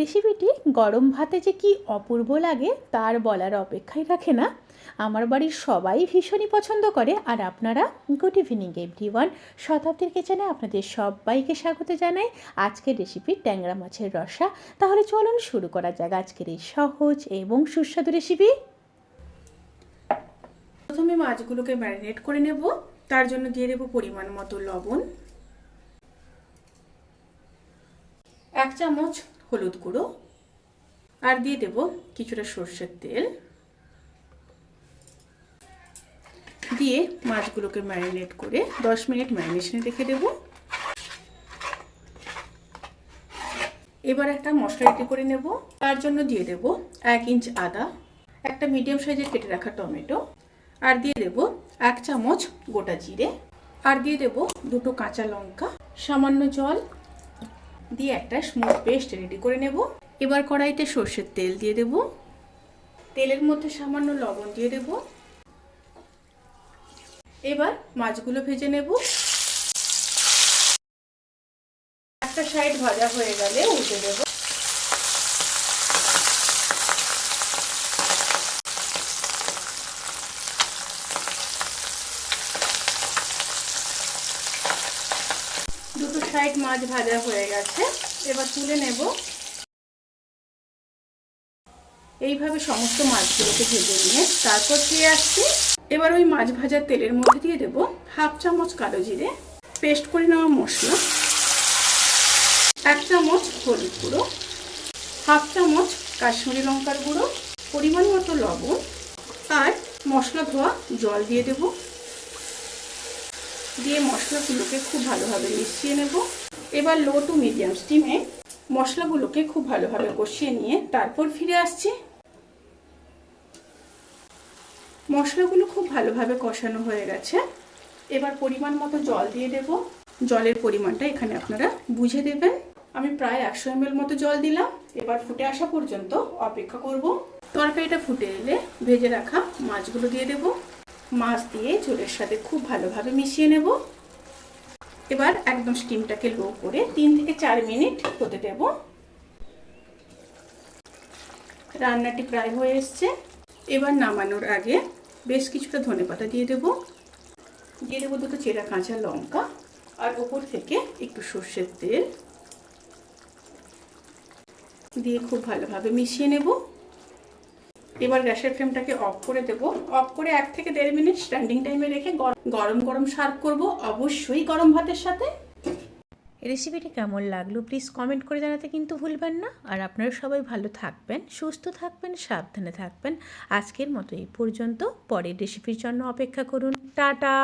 রেসিপিটি গরম ভাতে যে কি অপূর্ব লাগে তার বলার অপেক্ষাই রাখে না। আমার বাড়ির সবাই ভীষণই পছন্দ করে। আর আপনারা, গুড ইভিনিং এভরিওয়ান, শতাব্দীর কিচেনে আপনাদের সবাইকে স্বাগত জানাই। আজকের রেসিপি ট্যাংরা মাছের রসা। তাহলে চলুন শুরু করা যাক আজকের এই সহজ এবং সুস্বাদু রেসিপি। প্রথমে মাছগুলোকে ম্যারিনেট করে নেব। তার জন্য দিয়ে দেব পরিমাণ মতো লবণ, 1 চামচ হলুদ গুঁড়ো, আর দিয়ে দেব কিছুটা সর্ষের তেল। দিয়ে মাছগুলোকে ম্যারিনেট করে 10 মিনিট ম্যারিনেশনে রেখে দেব। এবার একটা মশলা রেডি করে নেব। তার জন্য দিয়ে দেব 1 ইঞ্চ আদা, একটা মিডিয়াম সাইজের কেটে রাখা টমেটো, আর দিয়ে দেব 1 চামচ গোটা জিরে, আর দিয়ে দেব 2 কাঁচা লঙ্কা, সামান্য জল দিয়ে একটা স্মুথ পেস্ট রেডি করে নেব। এবার কড়াইতে সর্ষের তেল দিয়ে দেব। তেলের মধ্যে সামান্য লবণ দিয়ে দেব। এবার মাছগুলো ভেজে নেব। একটা সাইড ভাজা হয়ে গেলে উল্টে দেব। দুটো সাইড মাছ ভাজা হয়ে গেছে, এবার তুলে নেব। এইভাবে সমস্ত মাছগুলোকে ভেজে নিয়ে তারপর ফিরে আসছি। এবার ওই মাছ ভাজার তেলের মধ্যে দিয়ে দেব 1/2 চামচ কালো জিরে, পেস্ট করে নেওয়া মশলা, 1 চামচ হলুদ গুঁড়ো, 1/2 চামচ কাশ্মীরি লঙ্কার গুঁড়ো, পরিমাণ মতো লবণ, আর মশলা ধোয়া জল দিয়ে দেব। দিয়ে মশলাগুলোকে খুব ভালোভাবে মিশিয়ে নেব। এবার লো টু মিডিয়াম স্টিমে মশলাগুলোকে খুব ভালোভাবে কষিয়ে নিয়ে তারপর ফিরে আসছি। মশলাগুলো খুব ভালোভাবে কষানো হয়ে গেছে। এবার পরিমাণ মতো জল দিয়ে দেব। জলের পরিমাণটা এখানে আপনারা বুঝে দেবেন। আমি প্রায় 100 ml মতো জল দিলাম। এবার ফুটে আসা পর্যন্ত অপেক্ষা করব। তরকারিটা ফুটে এলে ভেজে রাখা মাছগুলো দিয়ে দেব। মাছ দিয়ে ঝোলের সাথে খুব ভালোভাবে মিশিয়ে নেব। এবার একদম স্টিমটাকে লো করে 3 থেকে 4 মিনিট হতে দেব। রান্নাটি প্রায় হয়ে এসছে। এবার নামানোর আগে বেশ কিছুটা ধনেপাতা দিয়ে দেব। দিয়ে দেবো 2 চেরা কাঁচা লঙ্কা, আর ওপর থেকে একটু সর্ষের তেল দিয়ে খুব ভালোভাবে মিশিয়ে নেব। এবার গ্যাসের ফ্লেমটাকে অফ করে দেব। অফ করে 1 থেকে 1.5 মিনিট স্ট্যান্ডিং টাইমে রেখে গরম গরম সার্ভ করব, অবশ্যই গরম ভাতের সাথে। রেসিপিটি কেমন লাগলো প্লিজ কমেন্ট করে জানাতে কিন্তু ভুলবেন না। আর আপনারা সবাই ভালো থাকবেন, সুস্থ থাকবেন, সাবধানে থাকবেন। আজকের মতো এই পর্যন্ত। পরের রেসিপির জন্য অপেক্ষা করুন। টাটা।